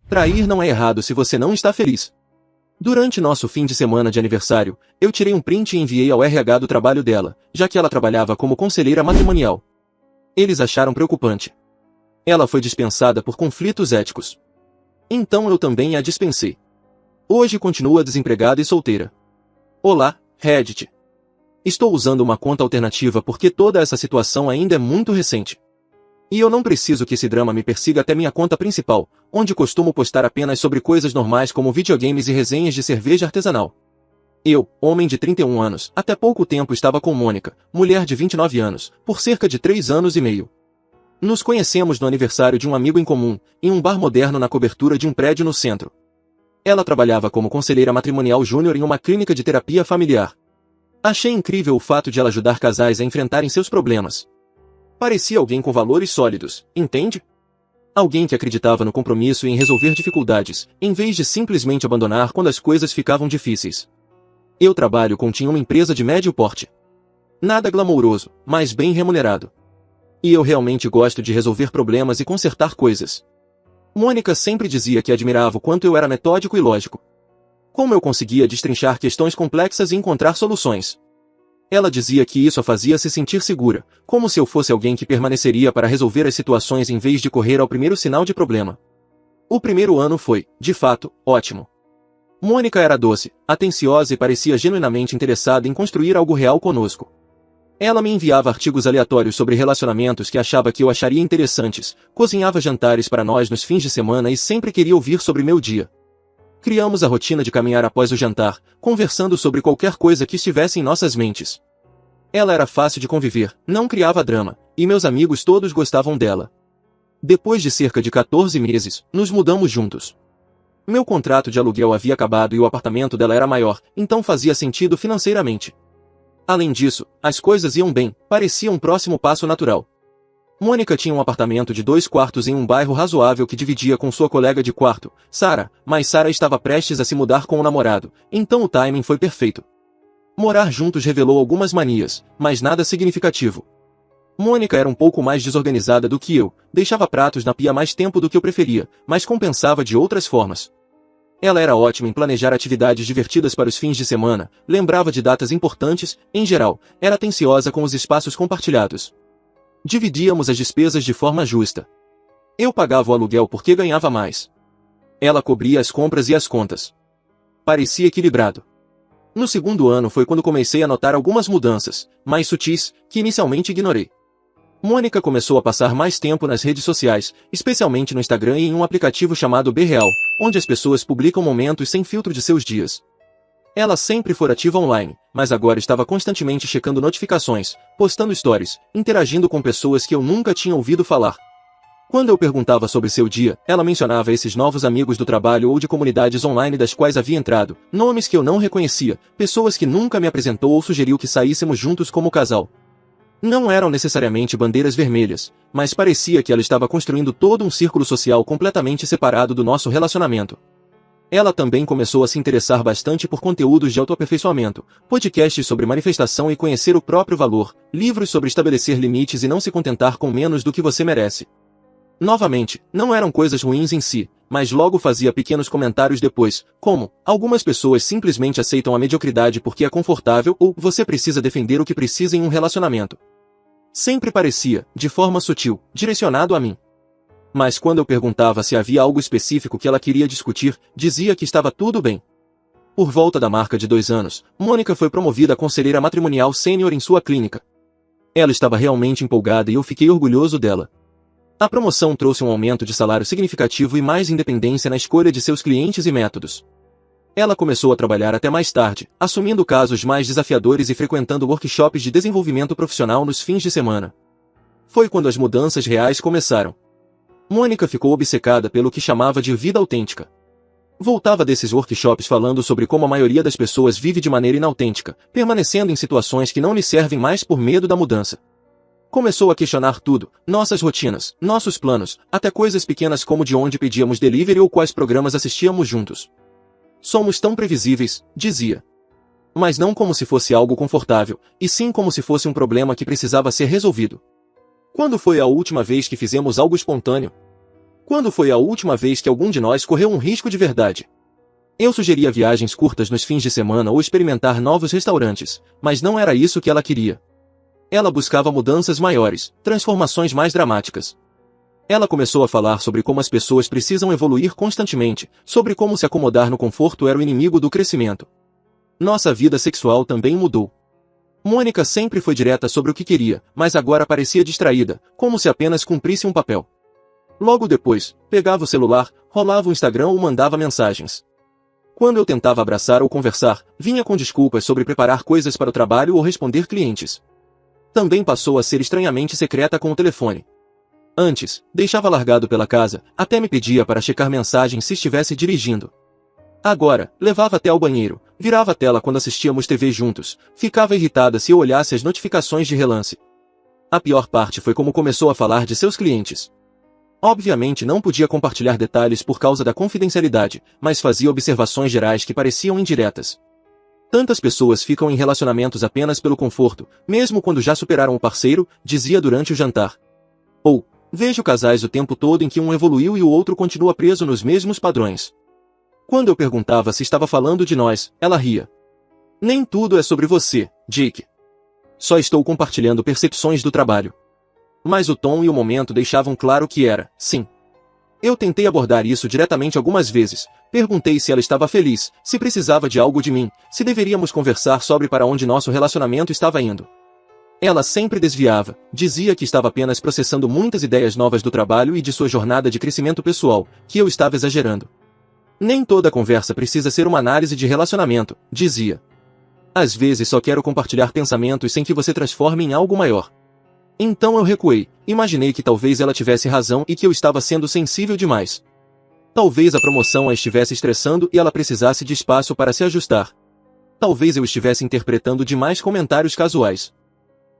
Trair não é errado se você não está feliz. Durante nosso fim de semana de aniversário, eu tirei um print e enviei ao RH do trabalho dela, já que ela trabalhava como conselheira matrimonial. Eles acharam preocupante. Ela foi dispensada por conflitos éticos. Então eu também a dispensei. Hoje continua desempregada e solteira. Olá, Reddit. Estou usando uma conta alternativa porque toda essa situação ainda é muito recente. E eu não preciso que esse drama me persiga até minha conta principal, onde costumo postar apenas sobre coisas normais como videogames e resenhas de cerveja artesanal. Eu, homem de 31 anos, até pouco tempo estava com Mônica, mulher de 29 anos, por cerca de 3 anos e meio. Nos conhecemos no aniversário de um amigo em comum, em um bar moderno na cobertura de um prédio no centro. Ela trabalhava como conselheira matrimonial júnior em uma clínica de terapia familiar. Achei incrível o fato de ela ajudar casais a enfrentarem seus problemas. Parecia alguém com valores sólidos, entende? Alguém que acreditava no compromisso e em resolver dificuldades, em vez de simplesmente abandonar quando as coisas ficavam difíceis. Eu trabalho tinha uma empresa de médio porte. Nada glamouroso, mas bem remunerado. E eu realmente gosto de resolver problemas e consertar coisas. Mônica sempre dizia que admirava o quanto eu era metódico e lógico. Como eu conseguia destrinchar questões complexas e encontrar soluções. Ela dizia que isso a fazia se sentir segura, como se eu fosse alguém que permaneceria para resolver as situações em vez de correr ao primeiro sinal de problema. O primeiro ano foi, de fato, ótimo. Mônica era doce, atenciosa e parecia genuinamente interessada em construir algo real conosco. Ela me enviava artigos aleatórios sobre relacionamentos que achava que eu acharia interessantes, cozinhava jantares para nós nos fins de semana e sempre queria ouvir sobre meu dia. Criamos a rotina de caminhar após o jantar, conversando sobre qualquer coisa que estivesse em nossas mentes. Ela era fácil de conviver, não criava drama, e meus amigos todos gostavam dela. Depois de cerca de 14 meses, nos mudamos juntos. Meu contrato de aluguel havia acabado e o apartamento dela era maior, então fazia sentido financeiramente. Além disso, as coisas iam bem, parecia um próximo passo natural. Mônica tinha um apartamento de 2 quartos em um bairro razoável que dividia com sua colega de quarto, Sara, mas Sara estava prestes a se mudar com o namorado, então o timing foi perfeito. Morar juntos revelou algumas manias, mas nada significativo. Mônica era um pouco mais desorganizada do que eu, deixava pratos na pia mais tempo do que eu preferia, mas compensava de outras formas. Ela era ótima em planejar atividades divertidas para os fins de semana, lembrava de datas importantes, em geral, era atenciosa com os espaços compartilhados. Dividíamos as despesas de forma justa. Eu pagava o aluguel porque ganhava mais. Ela cobria as compras e as contas. Parecia equilibrado. No segundo ano foi quando comecei a notar algumas mudanças, mais sutis, que inicialmente ignorei. Mônica começou a passar mais tempo nas redes sociais, especialmente no Instagram e em um aplicativo chamado BeReal, onde as pessoas publicam momentos sem filtro de seus dias. Ela sempre foi ativa online, mas agora estava constantemente checando notificações, postando stories, interagindo com pessoas que eu nunca tinha ouvido falar. Quando eu perguntava sobre seu dia, ela mencionava esses novos amigos do trabalho ou de comunidades online das quais havia entrado, nomes que eu não reconhecia, pessoas que nunca me apresentou ou sugeriu que saíssemos juntos como casal. Não eram necessariamente bandeiras vermelhas, mas parecia que ela estava construindo todo um círculo social completamente separado do nosso relacionamento. Ela também começou a se interessar bastante por conteúdos de autoaperfeiçoamento, podcasts sobre manifestação e conhecer o próprio valor, livros sobre estabelecer limites e não se contentar com menos do que você merece. Novamente, não eram coisas ruins em si, mas logo fazia pequenos comentários depois, como, algumas pessoas simplesmente aceitam a mediocridade porque é confortável ou você precisa defender o que precisa em um relacionamento. Sempre parecia, de forma sutil, direcionado a mim. Mas quando eu perguntava se havia algo específico que ela queria discutir, dizia que estava tudo bem. Por volta da marca de 2 anos, Mônica foi promovida a conselheira matrimonial sênior em sua clínica. Ela estava realmente empolgada e eu fiquei orgulhoso dela. A promoção trouxe um aumento de salário significativo e mais independência na escolha de seus clientes e métodos. Ela começou a trabalhar até mais tarde, assumindo casos mais desafiadores e frequentando workshops de desenvolvimento profissional nos fins de semana. Foi quando as mudanças reais começaram. Mônica ficou obcecada pelo que chamava de vida autêntica. Voltava desses workshops falando sobre como a maioria das pessoas vive de maneira inautêntica, permanecendo em situações que não lhe servem mais por medo da mudança. Começou a questionar tudo, nossas rotinas, nossos planos, até coisas pequenas como de onde pedíamos delivery ou quais programas assistíamos juntos. Somos tão previsíveis, dizia. Mas não como se fosse algo confortável, e sim como se fosse um problema que precisava ser resolvido. Quando foi a última vez que fizemos algo espontâneo? Quando foi a última vez que algum de nós correu um risco de verdade? Eu sugeria viagens curtas nos fins de semana ou experimentar novos restaurantes, mas não era isso que ela queria. Ela buscava mudanças maiores, transformações mais dramáticas. Ela começou a falar sobre como as pessoas precisam evoluir constantemente, sobre como se acomodar no conforto era o inimigo do crescimento. Nossa vida sexual também mudou. Mônica sempre foi direta sobre o que queria, mas agora parecia distraída, como se apenas cumprisse um papel. Logo depois, pegava o celular, rolava o Instagram ou mandava mensagens. Quando eu tentava abraçar ou conversar, vinha com desculpas sobre preparar coisas para o trabalho ou responder clientes. Também passou a ser estranhamente secreta com o telefone. Antes, deixava largado pela casa, até me pedia para checar mensagens se estivesse dirigindo. Agora, levava até ao banheiro, virava a tela quando assistíamos TV juntos, ficava irritada se eu olhasse as notificações de relance. A pior parte foi como começou a falar de seus clientes. Obviamente não podia compartilhar detalhes por causa da confidencialidade, mas fazia observações gerais que pareciam indiretas. Tantas pessoas ficam em relacionamentos apenas pelo conforto, mesmo quando já superaram o parceiro, dizia durante o jantar. Ou, vejo casais o tempo todo em que um evoluiu e o outro continua preso nos mesmos padrões. Quando eu perguntava se estava falando de nós, ela ria. Nem tudo é sobre você, Jake. Só estou compartilhando percepções do trabalho. Mas o tom e o momento deixavam claro que era, sim. Eu tentei abordar isso diretamente algumas vezes. Perguntei se ela estava feliz, se precisava de algo de mim, se deveríamos conversar sobre para onde nosso relacionamento estava indo. Ela sempre desviava, dizia que estava apenas processando muitas ideias novas do trabalho e de sua jornada de crescimento pessoal, que eu estava exagerando. Nem toda conversa precisa ser uma análise de relacionamento, dizia. Às vezes só quero compartilhar pensamentos sem que você transforme em algo maior. Então eu recuei, imaginei que talvez ela tivesse razão e que eu estava sendo sensível demais. Talvez a promoção a estivesse estressando e ela precisasse de espaço para se ajustar. Talvez eu estivesse interpretando demais comentários casuais.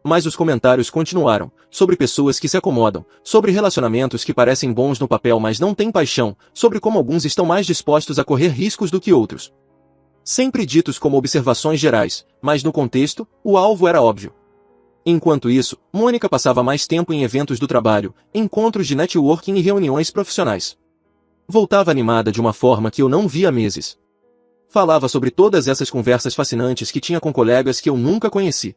Mas os comentários continuaram, sobre pessoas que se acomodam, sobre relacionamentos que parecem bons no papel mas não têm paixão, sobre como alguns estão mais dispostos a correr riscos do que outros. Sempre ditos como observações gerais, mas no contexto, o alvo era óbvio. Enquanto isso, Mônica passava mais tempo em eventos do trabalho, encontros de networking e reuniões profissionais. Voltava animada de uma forma que eu não via há meses. Falava sobre todas essas conversas fascinantes que tinha com colegas que eu nunca conheci.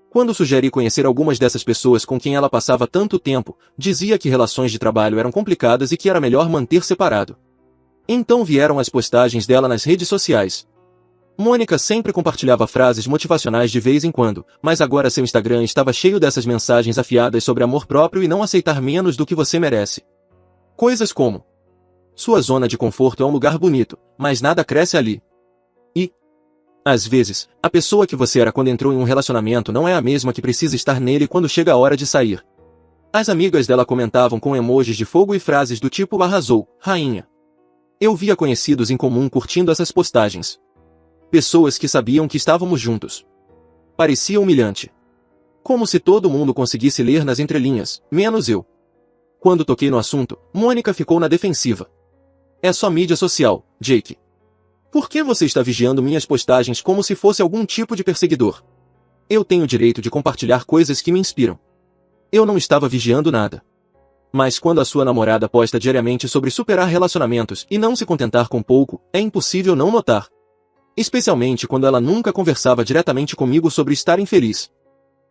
Quando sugeri conhecer algumas dessas pessoas com quem ela passava tanto tempo, dizia que relações de trabalho eram complicadas e que era melhor manter separado. Então vieram as postagens dela nas redes sociais. Mônica sempre compartilhava frases motivacionais de vez em quando, mas agora seu Instagram estava cheio dessas mensagens afiadas sobre amor próprio e não aceitar menos do que você merece. Coisas como: sua zona de conforto é um lugar bonito, mas nada cresce ali. E, às vezes, a pessoa que você era quando entrou em um relacionamento não é a mesma que precisa estar nele quando chega a hora de sair. As amigas dela comentavam com emojis de fogo e frases do tipo arrasou, rainha. Eu via conhecidos em comum curtindo essas postagens. Pessoas que sabiam que estávamos juntos. Parecia humilhante. Como se todo mundo conseguisse ler nas entrelinhas, menos eu. Quando toquei no assunto, Mônica ficou na defensiva. É só mídia social, Jake. Por que você está vigiando minhas postagens como se fosse algum tipo de perseguidor? Eu tenho o direito de compartilhar coisas que me inspiram. Eu não estava vigiando nada. Mas quando a sua namorada posta diariamente sobre superar relacionamentos e não se contentar com pouco, é impossível não notar. Especialmente quando ela nunca conversava diretamente comigo sobre estar infeliz.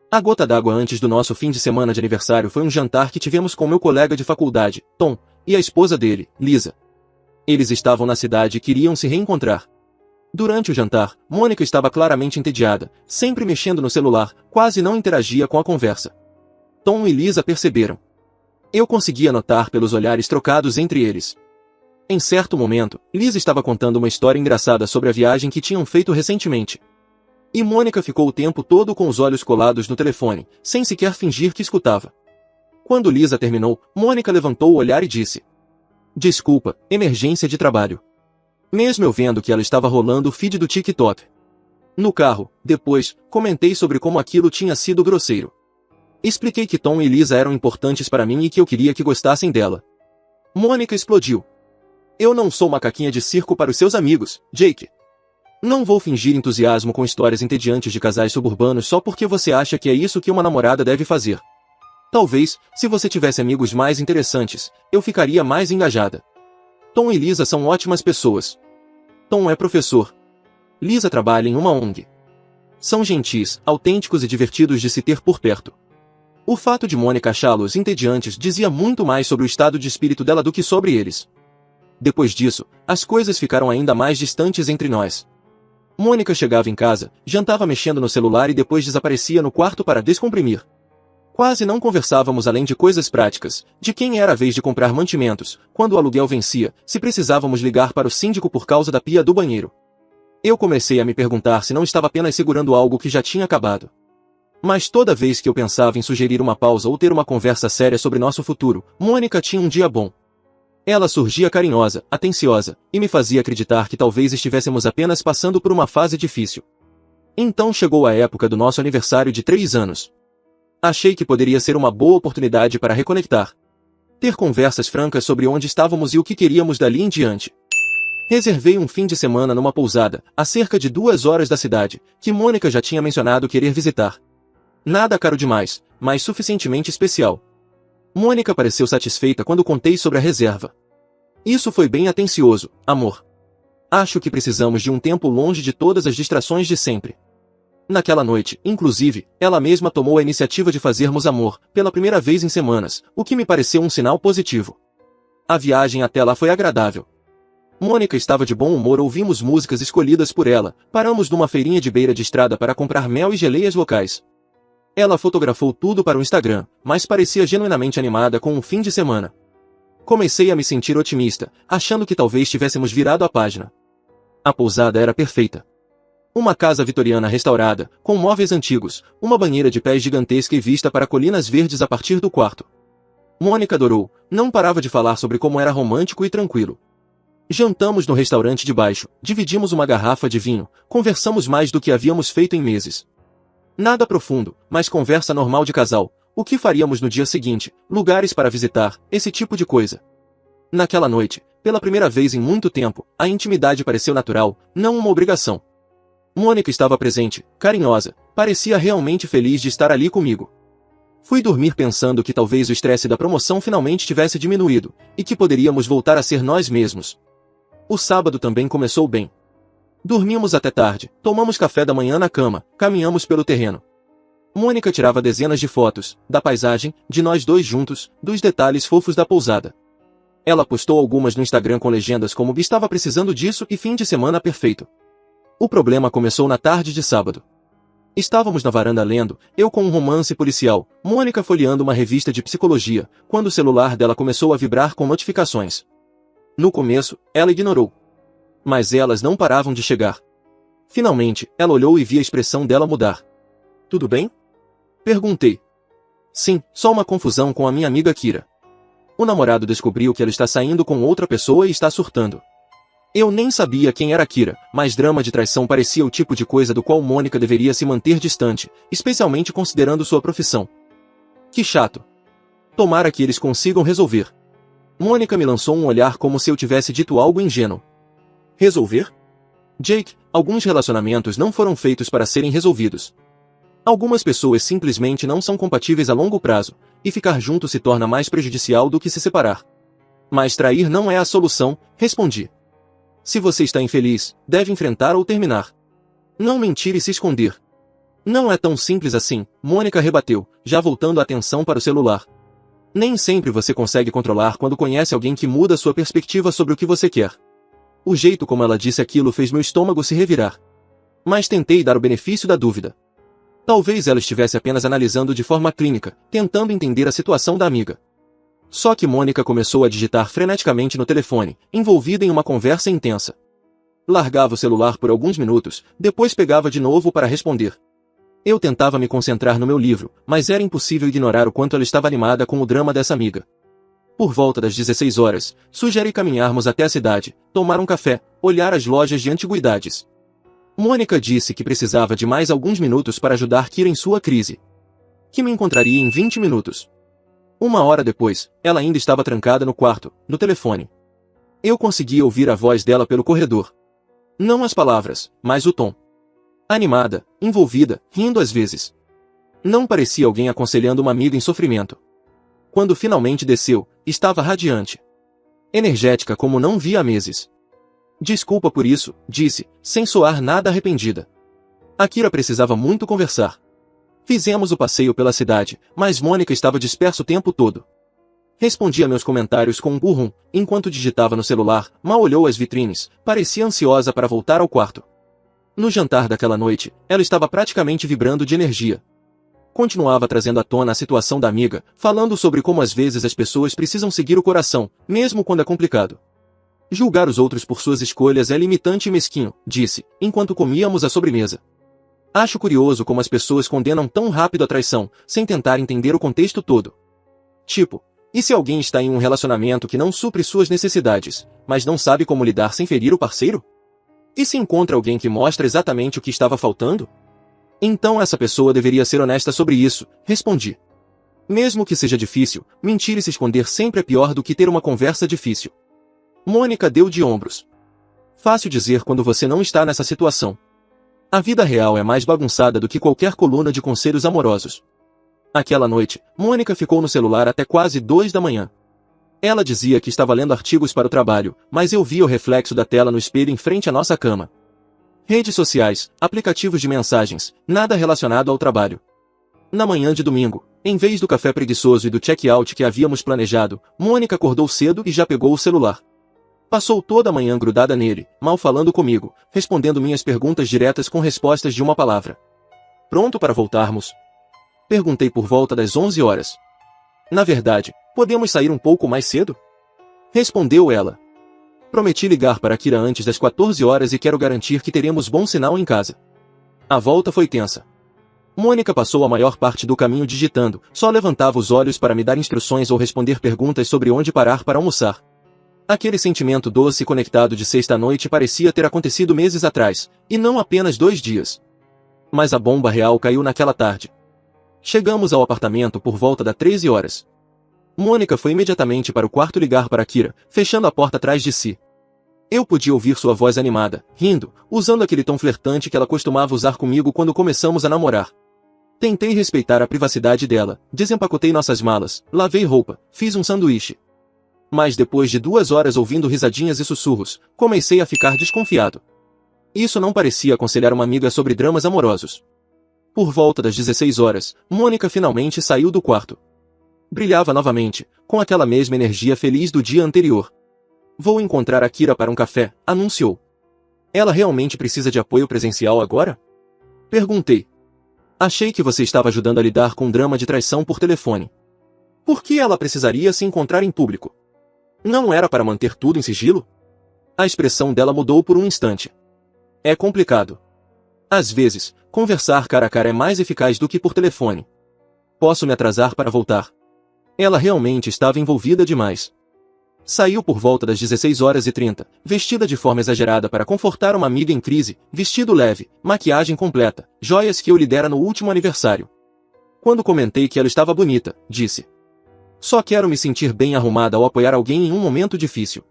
A gota d'água antes do nosso fim de semana de aniversário foi um jantar que tivemos com meu colega de faculdade, Tom, e a esposa dele, Lisa. Eles estavam na cidade e queriam se reencontrar. Durante o jantar, Mônica estava claramente entediada, sempre mexendo no celular, quase não interagia com a conversa. Tom e Lisa perceberam. Eu conseguia notar pelos olhares trocados entre eles. Em certo momento, Lisa estava contando uma história engraçada sobre a viagem que tinham feito recentemente. E Mônica ficou o tempo todo com os olhos colados no telefone, sem sequer fingir que escutava. Quando Lisa terminou, Mônica levantou o olhar e disse: desculpa, emergência de trabalho. Mesmo eu vendo que ela estava rolando o feed do TikTok. No carro, depois, comentei sobre como aquilo tinha sido grosseiro. Expliquei que Tom e Lisa eram importantes para mim e que eu queria que gostassem dela. Mônica explodiu. Eu não sou macaquinha de circo para os seus amigos, Jake. Não vou fingir entusiasmo com histórias entediantes de casais suburbanos só porque você acha que é isso que uma namorada deve fazer. Talvez, se você tivesse amigos mais interessantes, eu ficaria mais engajada. Tom e Lisa são ótimas pessoas. Tom é professor. Lisa trabalha em uma ONG. São gentis, autênticos e divertidos de se ter por perto. O fato de Mônica achá-los entediantes dizia muito mais sobre o estado de espírito dela do que sobre eles. Depois disso, as coisas ficaram ainda mais distantes entre nós. Mônica chegava em casa, jantava mexendo no celular e depois desaparecia no quarto para descomprimir. Quase não conversávamos além de coisas práticas, de quem era a vez de comprar mantimentos, quando o aluguel vencia, se precisávamos ligar para o síndico por causa da pia do banheiro. Eu comecei a me perguntar se não estava apenas segurando algo que já tinha acabado. Mas toda vez que eu pensava em sugerir uma pausa ou ter uma conversa séria sobre nosso futuro, Mônica tinha um dia bom. Ela surgia carinhosa, atenciosa, e me fazia acreditar que talvez estivéssemos apenas passando por uma fase difícil. Então chegou a época do nosso aniversário de 3 anos. Achei que poderia ser uma boa oportunidade para reconectar. Ter conversas francas sobre onde estávamos e o que queríamos dali em diante. Reservei um fim de semana numa pousada, a cerca de 2 horas da cidade, que Mônica já tinha mencionado querer visitar. Nada caro demais, mas suficientemente especial. Mônica pareceu satisfeita quando contei sobre a reserva. Isso foi bem atencioso, amor. Acho que precisamos de um tempo longe de todas as distrações de sempre. Naquela noite, inclusive, ela mesma tomou a iniciativa de fazermos amor, pela primeira vez em semanas, o que me pareceu um sinal positivo. A viagem até lá foi agradável. Mônica estava de bom humor, ouvimos músicas escolhidas por ela, paramos numa feirinha de beira de estrada para comprar mel e geleias locais. Ela fotografou tudo para o Instagram, mas parecia genuinamente animada com um fim de semana. Comecei a me sentir otimista, achando que talvez tivéssemos virado a página. A pousada era perfeita. Uma casa vitoriana restaurada, com móveis antigos, uma banheira de pés gigantesca e vista para colinas verdes a partir do quarto. Mônica adorou, não parava de falar sobre como era romântico e tranquilo. Jantamos no restaurante de baixo, dividimos uma garrafa de vinho, conversamos mais do que havíamos feito em meses. Nada profundo, mas conversa normal de casal, o que faríamos no dia seguinte, lugares para visitar, esse tipo de coisa. Naquela noite, pela primeira vez em muito tempo, a intimidade pareceu natural, não uma obrigação. Mônica estava presente, carinhosa, parecia realmente feliz de estar ali comigo. Fui dormir pensando que talvez o estresse da promoção finalmente tivesse diminuído, e que poderíamos voltar a ser nós mesmos. O sábado também começou bem. Dormimos até tarde, tomamos café da manhã na cama, caminhamos pelo terreno. Mônica tirava dezenas de fotos, da paisagem, de nós dois juntos, dos detalhes fofos da pousada. Ela postou algumas no Instagram com legendas como estava precisando disso e fim de semana perfeito. O problema começou na tarde de sábado. Estávamos na varanda lendo, eu com um romance policial, Mônica folheando uma revista de psicologia, quando o celular dela começou a vibrar com notificações. No começo, ela ignorou. Mas elas não paravam de chegar. Finalmente, ela olhou e viu a expressão dela mudar. Tudo bem? Perguntei. Sim, só uma confusão com a minha amiga Kira. O namorado descobriu que ela está saindo com outra pessoa e está surtando. Eu nem sabia quem era Kira, mas drama de traição parecia o tipo de coisa do qual Mônica deveria se manter distante, especialmente considerando sua profissão. Que chato. Tomara que eles consigam resolver. Mônica me lançou um olhar como se eu tivesse dito algo ingênuo. Resolver? Jake, alguns relacionamentos não foram feitos para serem resolvidos. Algumas pessoas simplesmente não são compatíveis a longo prazo, e ficar junto se torna mais prejudicial do que se separar. Mas trair não é a solução, respondi. Se você está infeliz, deve enfrentar ou terminar. Não mentir e se esconder. Não é tão simples assim, Mônica rebateu, já voltando a atenção para o celular. Nem sempre você consegue controlar quando conhece alguém que muda sua perspectiva sobre o que você quer. O jeito como ela disse aquilo fez meu estômago se revirar. Mas tentei dar o benefício da dúvida. Talvez ela estivesse apenas analisando de forma clínica, tentando entender a situação da amiga. Só que Mônica começou a digitar freneticamente no telefone, envolvida em uma conversa intensa. Largava o celular por alguns minutos, depois pegava de novo para responder. Eu tentava me concentrar no meu livro, mas era impossível ignorar o quanto ela estava animada com o drama dessa amiga. Por volta das 16 horas, sugeri caminharmos até a cidade, tomar um café, olhar as lojas de antiguidades. Mônica disse que precisava de mais alguns minutos para ajudar Kira em sua crise. Que me encontraria em 20 minutos. 1 hora depois, ela ainda estava trancada no quarto, no telefone. Eu conseguia ouvir a voz dela pelo corredor. Não as palavras, mas o tom. Animada, envolvida, rindo às vezes. Não parecia alguém aconselhando uma amiga em sofrimento. Quando finalmente desceu, estava radiante. Energética como não via há meses. Desculpa por isso, disse, sem soar nada arrependida. Akira precisava muito conversar. Fizemos o passeio pela cidade, mas Mônica estava dispersa o tempo todo. Respondia meus comentários com um burrum, enquanto digitava no celular, mal olhou as vitrines, parecia ansiosa para voltar ao quarto. No jantar daquela noite, ela estava praticamente vibrando de energia. Continuava trazendo à tona a situação da amiga, falando sobre como às vezes as pessoas precisam seguir o coração, mesmo quando é complicado. Julgar os outros por suas escolhas é limitante e mesquinho, disse, enquanto comíamos a sobremesa. Acho curioso como as pessoas condenam tão rápido a traição, sem tentar entender o contexto todo. Tipo, e se alguém está em um relacionamento que não supre suas necessidades, mas não sabe como lidar sem ferir o parceiro? E se encontra alguém que mostra exatamente o que estava faltando? Então essa pessoa deveria ser honesta sobre isso, respondi. Mesmo que seja difícil, mentir e se esconder sempre é pior do que ter uma conversa difícil. Mônica deu de ombros. Fácil dizer quando você não está nessa situação. A vida real é mais bagunçada do que qualquer coluna de conselhos amorosos. Aquela noite, Mônica ficou no celular até quase 2 da manhã. Ela dizia que estava lendo artigos para o trabalho, mas eu via o reflexo da tela no espelho em frente à nossa cama. Redes sociais, aplicativos de mensagens, nada relacionado ao trabalho. Na manhã de domingo, em vez do café preguiçoso e do check-out que havíamos planejado, Mônica acordou cedo e já pegou o celular. Passou toda a manhã grudada nele, mal falando comigo, respondendo minhas perguntas diretas com respostas de uma palavra. Pronto para voltarmos? Perguntei por volta das 11 horas. Na verdade, podemos sair um pouco mais cedo? Respondeu ela. Prometi ligar para Akira antes das 14 horas e quero garantir que teremos bom sinal em casa. A volta foi tensa. Mônica passou a maior parte do caminho digitando, só levantava os olhos para me dar instruções ou responder perguntas sobre onde parar para almoçar. Aquele sentimento doce e conectado de sexta-noite parecia ter acontecido meses atrás, e não apenas 2 dias. Mas a bomba real caiu naquela tarde. Chegamos ao apartamento por volta das 13 horas. Mônica foi imediatamente para o quarto ligar para Akira, fechando a porta atrás de si. Eu podia ouvir sua voz animada, rindo, usando aquele tom flertante que ela costumava usar comigo quando começamos a namorar. Tentei respeitar a privacidade dela, desempacotei nossas malas, lavei roupa, fiz um sanduíche. Mas depois de 2 horas ouvindo risadinhas e sussurros, comecei a ficar desconfiado. Isso não parecia aconselhar uma amiga sobre dramas amorosos. Por volta das 16 horas, Mônica finalmente saiu do quarto. Brilhava novamente, com aquela mesma energia feliz do dia anterior. Vou encontrar Akira para um café, anunciou. Ela realmente precisa de apoio presencial agora? Perguntei. Achei que você estava ajudando a lidar com um drama de traição por telefone. Por que ela precisaria se encontrar em público? Não era para manter tudo em sigilo? A expressão dela mudou por um instante. É complicado. Às vezes, conversar cara a cara é mais eficaz do que por telefone. Posso me atrasar para voltar? Ela realmente estava envolvida demais. Saiu por volta das 16h30, vestida de forma exagerada para confortar uma amiga em crise, vestido leve, maquiagem completa, joias que eu lhe dera no último aniversário. Quando comentei que ela estava bonita, disse. Só quero me sentir bem arrumada ao apoiar alguém em um momento difícil.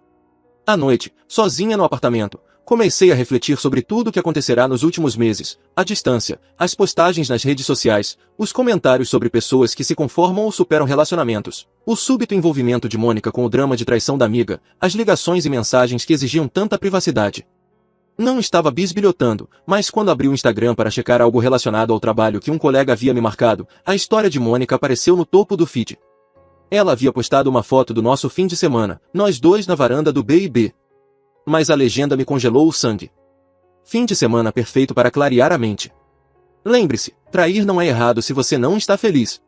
À noite, sozinha no apartamento, comecei a refletir sobre tudo o que acontecerá nos últimos meses, a distância, as postagens nas redes sociais, os comentários sobre pessoas que se conformam ou superam relacionamentos, o súbito envolvimento de Mônica com o drama de traição da amiga, as ligações e mensagens que exigiam tanta privacidade. Não estava bisbilhotando, mas quando abri o Instagram para checar algo relacionado ao trabalho que um colega havia me marcado, a história de Mônica apareceu no topo do feed. Ela havia postado uma foto do nosso fim de semana, nós dois na varanda do B&B. Mas a legenda me congelou o sangue. Fim de semana perfeito para clarear a mente. Lembre-se, trair não é errado se você não está feliz.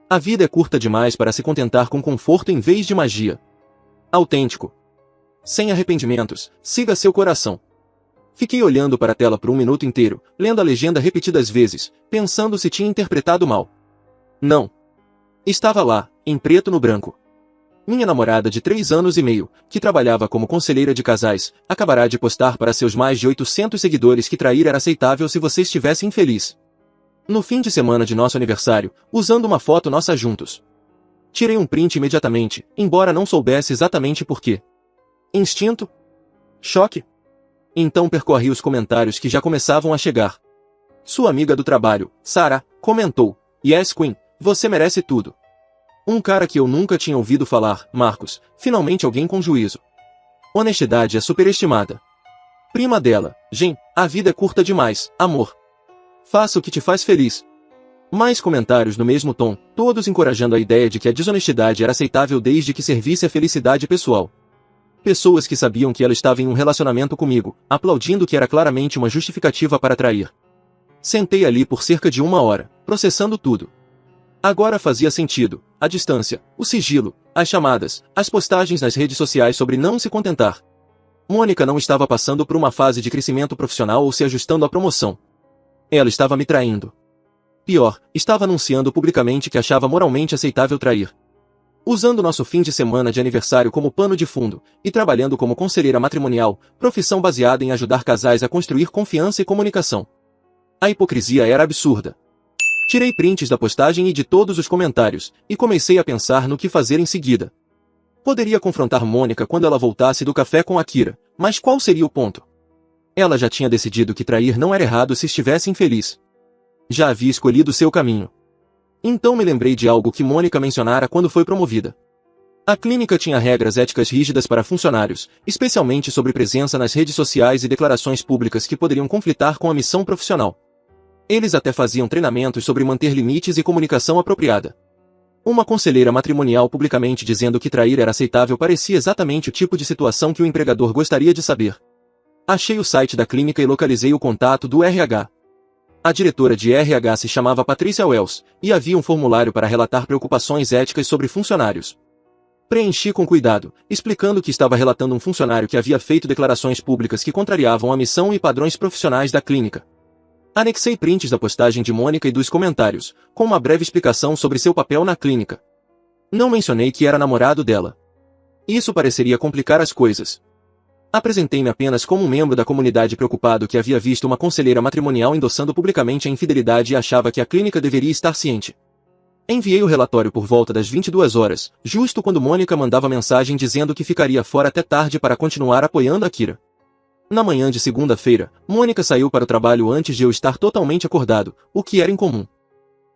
A vida é curta demais para se contentar com conforto em vez de magia. Autêntico. Sem arrependimentos, siga seu coração. Fiquei olhando para a tela por 1 minuto inteiro, lendo a legenda repetidas vezes, pensando se tinha interpretado mal. Não. Estava lá, em preto no branco. Minha namorada de 3 anos e meio, que trabalhava como conselheira de casais, acabará de postar para seus mais de 800 seguidores que trair era aceitável se você estivesse infeliz. No fim de semana de nosso aniversário, usando uma foto nossa juntos. Tirei um print imediatamente, embora não soubesse exatamente por quê. Instinto? Choque? Então percorri os comentários que já começavam a chegar. Sua amiga do trabalho, Sarah, comentou: Yes Queen, você merece tudo. Um cara que eu nunca tinha ouvido falar, Marcos, finalmente alguém com juízo. Honestidade é superestimada. Prima dela, Jen, a vida é curta demais, amor. Faça o que te faz feliz. Mais comentários no mesmo tom, todos encorajando a ideia de que a desonestidade era aceitável desde que servisse à felicidade pessoal. Pessoas que sabiam que ela estava em um relacionamento comigo, aplaudindo que era claramente uma justificativa para trair. Sentei ali por cerca de 1 hora, processando tudo. Agora fazia sentido, a distância, o sigilo, as chamadas, as postagens nas redes sociais sobre não se contentar. Mônica não estava passando por uma fase de crescimento profissional ou se ajustando à promoção. Ela estava me traindo. Pior, estava anunciando publicamente que achava moralmente aceitável trair. Usando nosso fim de semana de aniversário como pano de fundo, e trabalhando como conselheira matrimonial, profissão baseada em ajudar casais a construir confiança e comunicação. A hipocrisia era absurda. Tirei prints da postagem e de todos os comentários, e comecei a pensar no que fazer em seguida. Poderia confrontar Mônica quando ela voltasse do café com Akira, mas qual seria o ponto? Ela já tinha decidido que trair não era errado se estivesse infeliz. Já havia escolhido seu caminho. Então me lembrei de algo que Mônica mencionara quando foi promovida. A clínica tinha regras éticas rígidas para funcionários, especialmente sobre presença nas redes sociais e declarações públicas que poderiam conflitar com a missão profissional. Eles até faziam treinamentos sobre manter limites e comunicação apropriada. Uma conselheira matrimonial publicamente dizendo que trair era aceitável parecia exatamente o tipo de situação que o empregador gostaria de saber. Achei o site da clínica e localizei o contato do RH. A diretora de RH se chamava Patrícia Wells, e havia um formulário para relatar preocupações éticas sobre funcionários. Preenchi com cuidado, explicando que estava relatando um funcionário que havia feito declarações públicas que contrariavam a missão e padrões profissionais da clínica. Anexei prints da postagem de Mônica e dos comentários, com uma breve explicação sobre seu papel na clínica. Não mencionei que era namorado dela. Isso pareceria complicar as coisas. Apresentei-me apenas como um membro da comunidade preocupado que havia visto uma conselheira matrimonial endossando publicamente a infidelidade e achava que a clínica deveria estar ciente. Enviei o relatório por volta das 22 horas, justo quando Mônica mandava mensagem dizendo que ficaria fora até tarde para continuar apoiando Akira. Na manhã de segunda-feira, Mônica saiu para o trabalho antes de eu estar totalmente acordado, o que era incomum.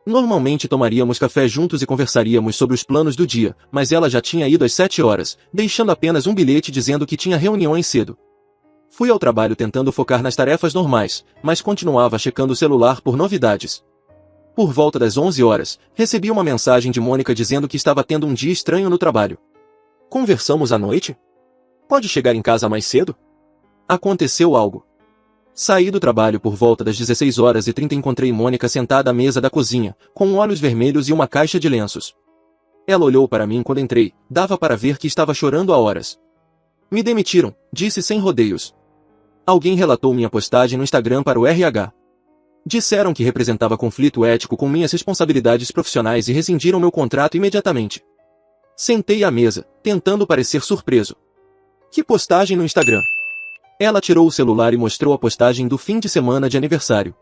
Normalmente tomaríamos café juntos e conversaríamos sobre os planos do dia, mas ela já tinha ido às 7 horas, deixando apenas um bilhete dizendo que tinha reuniões cedo. Fui ao trabalho tentando focar nas tarefas normais, mas continuava checando o celular por novidades. Por volta das 11 horas, recebi uma mensagem de Mônica dizendo que estava tendo um dia estranho no trabalho. Conversamos à noite? Pode chegar em casa mais cedo? Aconteceu algo. Saí do trabalho por volta das 16h30 e encontrei Mônica sentada à mesa da cozinha, com olhos vermelhos e uma caixa de lenços. Ela olhou para mim quando entrei, dava para ver que estava chorando há horas. Me demitiram, disse sem rodeios. Alguém relatou minha postagem no Instagram para o RH. Disseram que representava conflito ético com minhas responsabilidades profissionais e rescindiram meu contrato imediatamente. Sentei à mesa, tentando parecer surpreso. Que postagem no Instagram? Ela tirou o celular e mostrou a postagem do fim de semana de aniversário.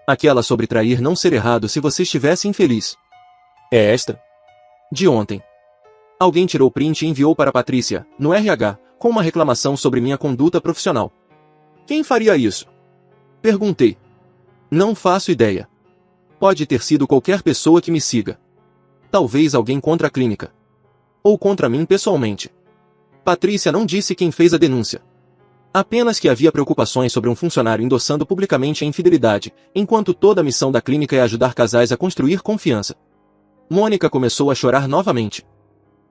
Aquela sobre trair não ser errado se você estivesse infeliz. É esta? De ontem. Alguém tirou print e enviou para Patrícia, no RH, com uma reclamação sobre minha conduta profissional. Quem faria isso? Perguntei. Não faço ideia. Pode ter sido qualquer pessoa que me siga. Talvez alguém contra a clínica. Ou contra mim pessoalmente. Patrícia não disse quem fez a denúncia. Apenas que havia preocupações sobre um funcionário endossando publicamente a infidelidade, enquanto toda a missão da clínica é ajudar casais a construir confiança. Mônica começou a chorar novamente.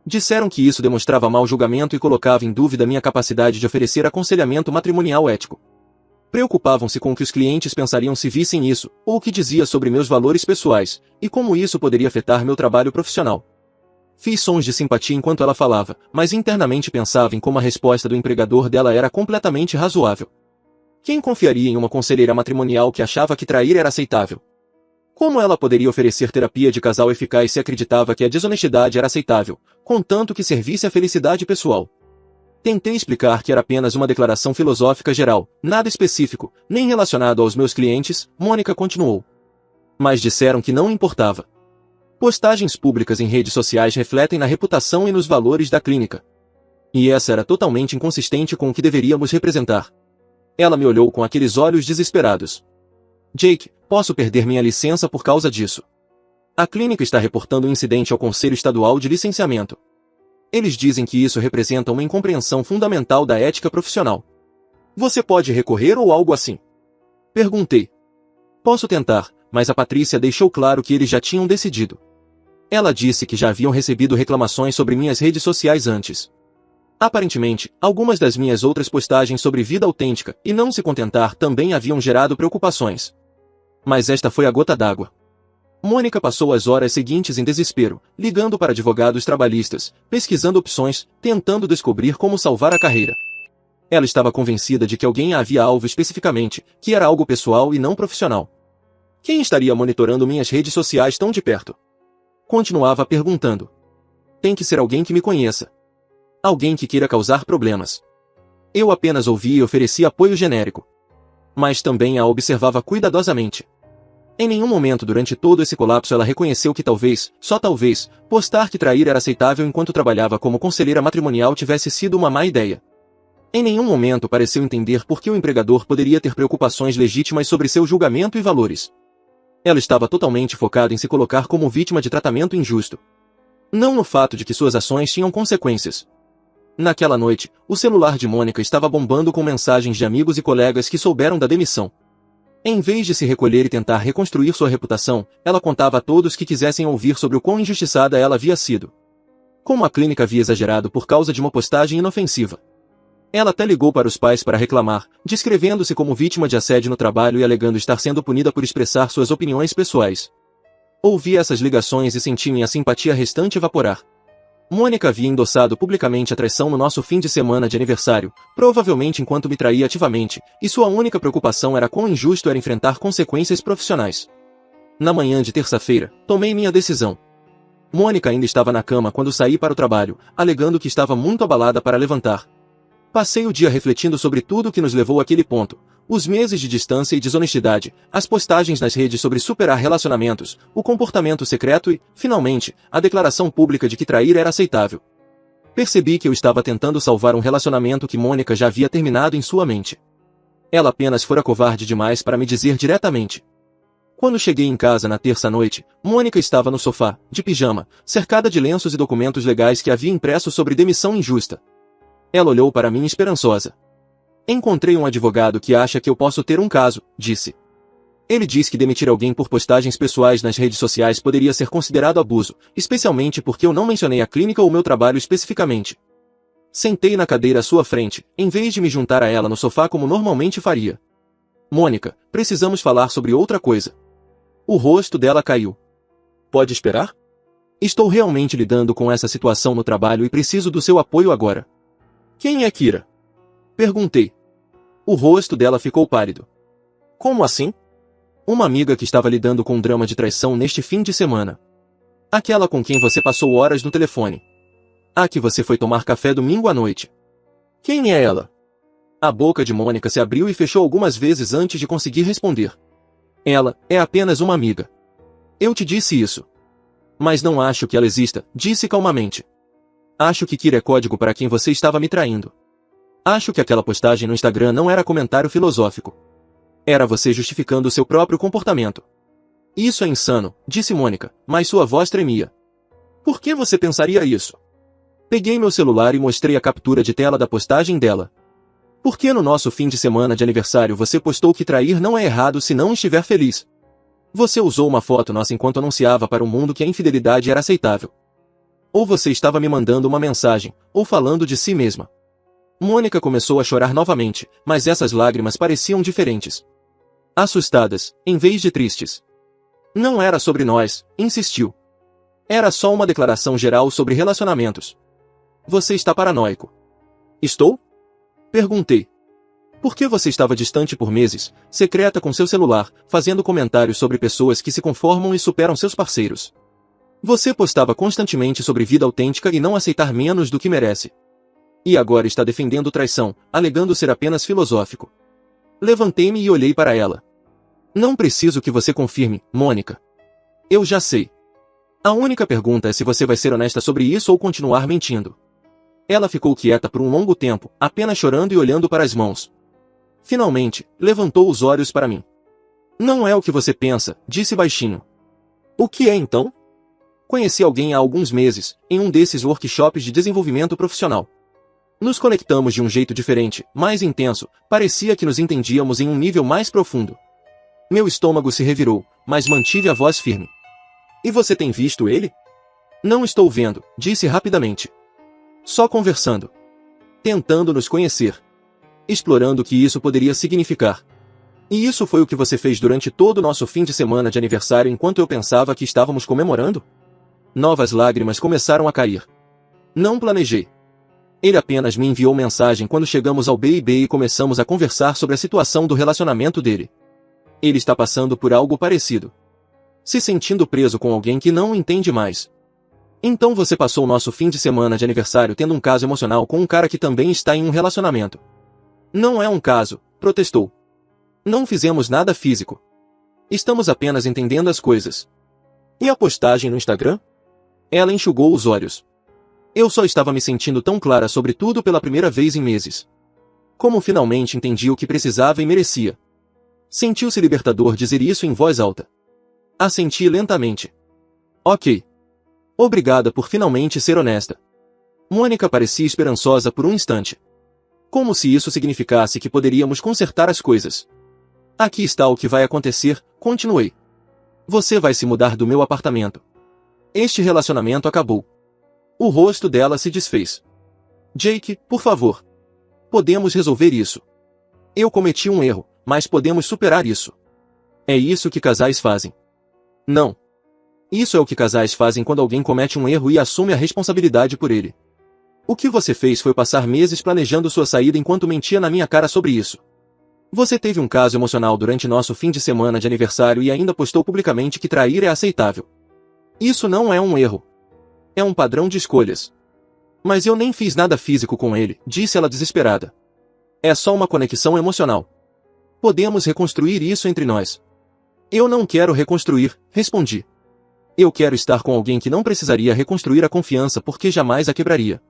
Disseram que isso demonstrava mau julgamento e colocava em dúvida minha capacidade de oferecer aconselhamento matrimonial ético. Preocupavam-se com o que os clientes pensariam se vissem isso, ou o que dizia sobre meus valores pessoais, e como isso poderia afetar meu trabalho profissional. Fiz sons de simpatia enquanto ela falava, mas internamente pensava em como a resposta do empregador dela era completamente razoável. Quem confiaria em uma conselheira matrimonial que achava que trair era aceitável? Como ela poderia oferecer terapia de casal eficaz se acreditava que a desonestidade era aceitável, contanto que servisse à felicidade pessoal? Tentei explicar que era apenas uma declaração filosófica geral, nada específico, nem relacionado aos meus clientes, Mônica continuou. Mas disseram que não importava. Postagens públicas em redes sociais refletem na reputação e nos valores da clínica. E essa era totalmente inconsistente com o que deveríamos representar. Ela me olhou com aqueles olhos desesperados. Jake, posso perder minha licença por causa disso? A clínica está reportando o incidente ao Conselho Estadual de Licenciamento. Eles dizem que isso representa uma incompreensão fundamental da ética profissional. Você pode recorrer ou algo assim? Perguntei. Posso tentar, mas a Patrícia deixou claro que eles já tinham decidido. Ela disse que já haviam recebido reclamações sobre minhas redes sociais antes. Aparentemente, algumas das minhas outras postagens sobre vida autêntica e não se contentar também haviam gerado preocupações. Mas esta foi a gota d'água. Mônica passou as horas seguintes em desespero, ligando para advogados trabalhistas, pesquisando opções, tentando descobrir como salvar a carreira. Ela estava convencida de que alguém a havia alvo especificamente, que era algo pessoal e não profissional. Quem estaria monitorando minhas redes sociais tão de perto? Continuava perguntando. Tem que ser alguém que me conheça. Alguém que queira causar problemas. Eu apenas ouvia e oferecia apoio genérico. Mas também a observava cuidadosamente. Em nenhum momento durante todo esse colapso ela reconheceu que talvez, só talvez, postar que trair era aceitável enquanto trabalhava como conselheira matrimonial tivesse sido uma má ideia. Em nenhum momento pareceu entender por que o empregador poderia ter preocupações legítimas sobre seu julgamento e valores. Ela estava totalmente focada em se colocar como vítima de tratamento injusto. Não no fato de que suas ações tinham consequências. Naquela noite, o celular de Mônica estava bombando com mensagens de amigos e colegas que souberam da demissão. Em vez de se recolher e tentar reconstruir sua reputação, ela contava a todos que quisessem ouvir sobre o quão injustiçada ela havia sido. Como a clínica havia exagerado por causa de uma postagem inofensiva. Ela até ligou para os pais para reclamar, descrevendo-se como vítima de assédio no trabalho e alegando estar sendo punida por expressar suas opiniões pessoais. Ouvi essas ligações e senti minha simpatia restante evaporar. Mônica havia endossado publicamente a traição no nosso fim de semana de aniversário, provavelmente enquanto me traía ativamente, e sua única preocupação era quão injusto era enfrentar consequências profissionais. Na manhã de terça-feira, tomei minha decisão. Mônica ainda estava na cama quando saí para o trabalho, alegando que estava muito abalada para levantar. Passei o dia refletindo sobre tudo o que nos levou àquele ponto. Os meses de distância e desonestidade, as postagens nas redes sobre superar relacionamentos, o comportamento secreto e, finalmente, a declaração pública de que trair era aceitável. Percebi que eu estava tentando salvar um relacionamento que Mônica já havia terminado em sua mente. Ela apenas fora covarde demais para me dizer diretamente. Quando cheguei em casa na terça-noite, Mônica estava no sofá, de pijama, cercada de lenços e documentos legais que havia impresso sobre demissão injusta. Ela olhou para mim esperançosa. Encontrei um advogado que acha que eu posso ter um caso, disse. Ele diz que demitir alguém por postagens pessoais nas redes sociais poderia ser considerado abuso, especialmente porque eu não mencionei a clínica ou meu trabalho especificamente. Sentei na cadeira à sua frente, em vez de me juntar a ela no sofá como normalmente faria. Mônica, precisamos falar sobre outra coisa. O rosto dela caiu. Pode esperar? Estou realmente lidando com essa situação no trabalho e preciso do seu apoio agora. Quem é Kira? Perguntei. O rosto dela ficou pálido. Como assim? Uma amiga que estava lidando com um drama de traição neste fim de semana. Aquela com quem você passou horas no telefone. A que você foi tomar café domingo à noite. Quem é ela? A boca de Mônica se abriu e fechou algumas vezes antes de conseguir responder. Ela é apenas uma amiga. Eu te disse isso. Mas não acho que ela exista, disse calmamente. Acho que Kira é código para quem você estava me traindo. Acho que aquela postagem no Instagram não era comentário filosófico. Era você justificando o seu próprio comportamento. Isso é insano, disse Mônica, mas sua voz tremia. Por que você pensaria isso? Peguei meu celular e mostrei a captura de tela da postagem dela. Por que no nosso fim de semana de aniversário você postou que trair não é errado se não estiver feliz? Você usou uma foto nossa enquanto anunciava para o mundo que a infidelidade era aceitável. Ou você estava me mandando uma mensagem, ou falando de si mesma. Mônica começou a chorar novamente, mas essas lágrimas pareciam diferentes. Assustadas, em vez de tristes. Não era sobre nós, insistiu. Era só uma declaração geral sobre relacionamentos. Você está paranoico. Estou? Perguntei. Por que você estava distante por meses, secreta com seu celular, fazendo comentários sobre pessoas que se conformam e superam seus parceiros? Você postava constantemente sobre vida autêntica e não aceitar menos do que merece. E agora está defendendo traição, alegando ser apenas filosófico. Levantei-me e olhei para ela. Não preciso que você confirme, Mônica. Eu já sei. A única pergunta é se você vai ser honesta sobre isso ou continuar mentindo. Ela ficou quieta por um longo tempo, apenas chorando e olhando para as mãos. Finalmente, levantou os olhos para mim. Não é o que você pensa, disse baixinho. O que é então? Conheci alguém há alguns meses, em um desses workshops de desenvolvimento profissional. Nos conectamos de um jeito diferente, mais intenso, parecia que nos entendíamos em um nível mais profundo. Meu estômago se revirou, mas mantive a voz firme. E você tem visto ele? Não estou vendo, disse rapidamente. Só conversando. Tentando nos conhecer. Explorando o que isso poderia significar. E isso foi o que você fez durante todo o nosso fim de semana de aniversário enquanto eu pensava que estávamos comemorando? Novas lágrimas começaram a cair. Não planejei. Ele apenas me enviou mensagem quando chegamos ao B&B e começamos a conversar sobre a situação do relacionamento dele. Ele está passando por algo parecido. Se sentindo preso com alguém que não o entende mais. Então você passou o nosso fim de semana de aniversário tendo um caso emocional com um cara que também está em um relacionamento. Não é um caso, protestou. Não fizemos nada físico. Estamos apenas entendendo as coisas. E a postagem no Instagram? Ela enxugou os olhos. Eu só estava me sentindo tão clara sobre tudo pela primeira vez em meses. Como finalmente entendi o que precisava e merecia. Sentiu-se libertador dizer isso em voz alta. Assenti lentamente. Ok. Obrigada por finalmente ser honesta. Mônica parecia esperançosa por um instante. Como se isso significasse que poderíamos consertar as coisas. Aqui está o que vai acontecer, continuei. Você vai se mudar do meu apartamento. Este relacionamento acabou. O rosto dela se desfez. Jake, por favor. Podemos resolver isso. Eu cometi um erro, mas podemos superar isso. É isso que casais fazem. Não. Isso é o que casais fazem quando alguém comete um erro e assume a responsabilidade por ele. O que você fez foi passar meses planejando sua saída enquanto mentia na minha cara sobre isso. Você teve um caso emocional durante nosso fim de semana de aniversário e ainda postou publicamente que trair é aceitável. Isso não é um erro. É um padrão de escolhas. Mas eu nem fiz nada físico com ele, disse ela desesperada. É só uma conexão emocional. Podemos reconstruir isso entre nós. Eu não quero reconstruir, respondi. Eu quero estar com alguém que não precisaria reconstruir a confiança porque jamais a quebraria.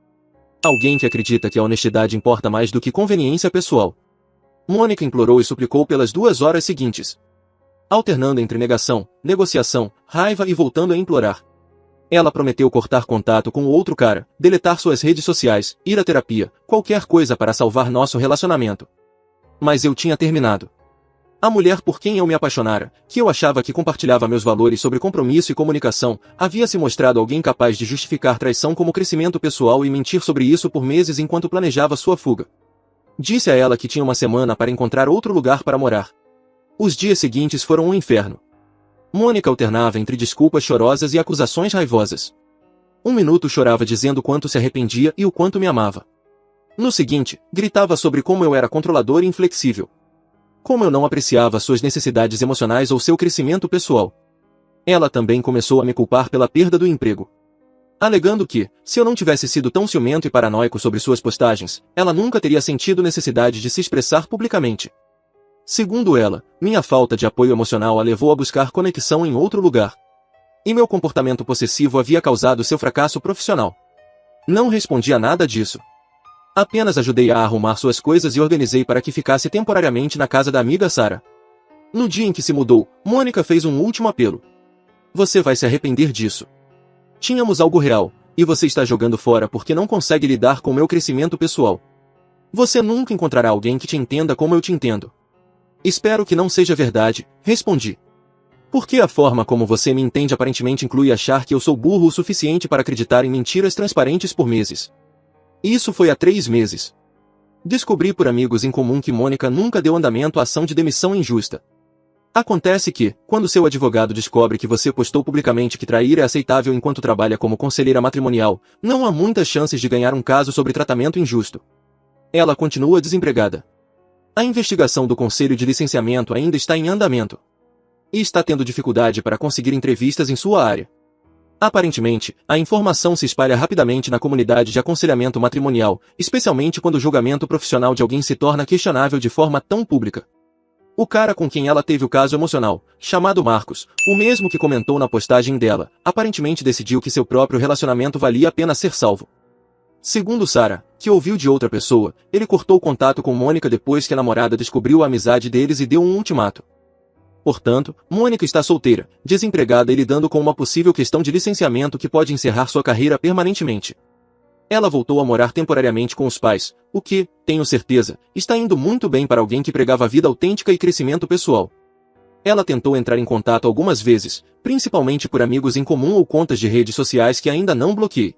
Alguém que acredita que a honestidade importa mais do que conveniência pessoal. Mônica implorou e suplicou pelas 2 horas seguintes. Alternando entre negação, negociação, raiva e voltando a implorar. Ela prometeu cortar contato com o outro cara, deletar suas redes sociais, ir à terapia, qualquer coisa para salvar nosso relacionamento. Mas eu tinha terminado. A mulher por quem eu me apaixonara, que eu achava que compartilhava meus valores sobre compromisso e comunicação, havia se mostrado alguém capaz de justificar traição como crescimento pessoal e mentir sobre isso por meses enquanto planejava sua fuga. Disse a ela que tinha uma semana para encontrar outro lugar para morar. Os dias seguintes foram um inferno. Mônica alternava entre desculpas chorosas e acusações raivosas. Um minuto chorava dizendo quanto se arrependia e o quanto me amava. No seguinte, gritava sobre como eu era controlador e inflexível. Como eu não apreciava suas necessidades emocionais ou seu crescimento pessoal. Ela também começou a me culpar pela perda do emprego. Alegando que, se eu não tivesse sido tão ciumento e paranoico sobre suas postagens, ela nunca teria sentido necessidade de se expressar publicamente. Segundo ela, minha falta de apoio emocional a levou a buscar conexão em outro lugar. E meu comportamento possessivo havia causado seu fracasso profissional. Não respondi a nada disso. Apenas ajudei a arrumar suas coisas e organizei para que ficasse temporariamente na casa da amiga Sarah. No dia em que se mudou, Mônica fez um último apelo. Você vai se arrepender disso. Tínhamos algo real, e você está jogando fora porque não consegue lidar com meu crescimento pessoal. Você nunca encontrará alguém que te entenda como eu te entendo. Espero que não seja verdade, respondi. Porque a forma como você me entende aparentemente inclui achar que eu sou burro o suficiente para acreditar em mentiras transparentes por meses. Isso foi há 3 meses. Descobri por amigos em comum que Mônica nunca deu andamento à ação de demissão injusta. Acontece que, quando seu advogado descobre que você postou publicamente que trair é aceitável enquanto trabalha como conselheira matrimonial, não há muitas chances de ganhar um caso sobre tratamento injusto. Ela continua desempregada. A investigação do Conselho de Licenciamento ainda está em andamento. E está tendo dificuldade para conseguir entrevistas em sua área. Aparentemente, a informação se espalha rapidamente na comunidade de aconselhamento matrimonial, especialmente quando o julgamento profissional de alguém se torna questionável de forma tão pública. O cara com quem ela teve o caso emocional, chamado Marcos, o mesmo que comentou na postagem dela, aparentemente decidiu que seu próprio relacionamento valia a pena ser salvo. Segundo Sarah, que ouviu de outra pessoa, ele cortou contato com Mônica depois que a namorada descobriu a amizade deles e deu um ultimato. Portanto, Mônica está solteira, desempregada e lidando com uma possível questão de licenciamento que pode encerrar sua carreira permanentemente. Ela voltou a morar temporariamente com os pais, o que, tenho certeza, está indo muito bem para alguém que pregava vida autêntica e crescimento pessoal. Ela tentou entrar em contato algumas vezes, principalmente por amigos em comum ou contas de redes sociais que ainda não bloqueei.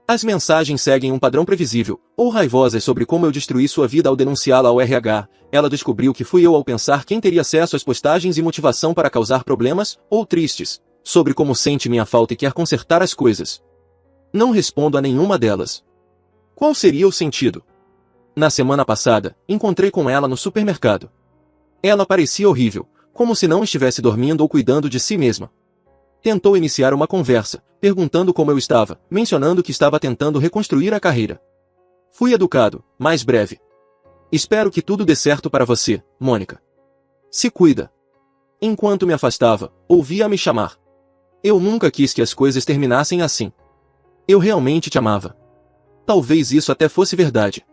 As mensagens seguem um padrão previsível, ou raivosas sobre como eu destruí sua vida ao denunciá-la ao RH. Ela descobriu que fui eu ao pensar quem teria acesso às postagens e motivação para causar problemas, ou tristes, sobre como sente minha falta e quer consertar as coisas. Não respondo a nenhuma delas. Qual seria o sentido? Na semana passada, encontrei com ela no supermercado. Ela parecia horrível, como se não estivesse dormindo ou cuidando de si mesma. Tentou iniciar uma conversa, perguntando como eu estava, mencionando que estava tentando reconstruir a carreira. Fui educado, mas breve. Espero que tudo dê certo para você, Mônica. Se cuida. Enquanto me afastava, ouvia me chamar. Eu nunca quis que as coisas terminassem assim. Eu realmente te amava. Talvez isso até fosse verdade.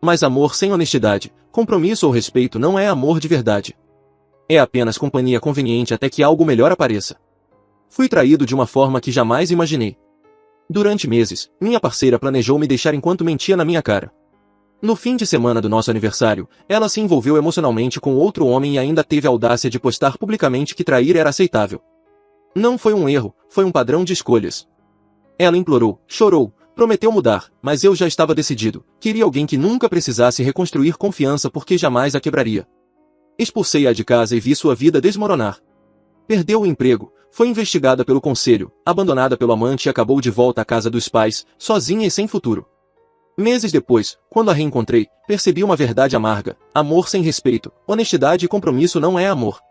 Mas amor sem honestidade, compromisso ou respeito não é amor de verdade. É apenas companhia conveniente até que algo melhor apareça. Fui traído de uma forma que jamais imaginei. Durante meses, minha parceira planejou me deixar enquanto mentia na minha cara. No fim de semana do nosso aniversário, ela se envolveu emocionalmente com outro homem e ainda teve a audácia de postar publicamente que trair era aceitável. Não foi um erro, foi um padrão de escolhas. Ela implorou, chorou, prometeu mudar, mas eu já estava decidido. Queria alguém que nunca precisasse reconstruir confiança porque jamais a quebraria. Expulsei-a de casa e vi sua vida desmoronar. Perdeu o emprego, foi investigada pelo conselho, abandonada pelo amante e acabou de volta à casa dos pais, sozinha e sem futuro. Meses depois, quando a reencontrei, percebi uma verdade amarga: amor sem respeito, honestidade e compromisso não é amor.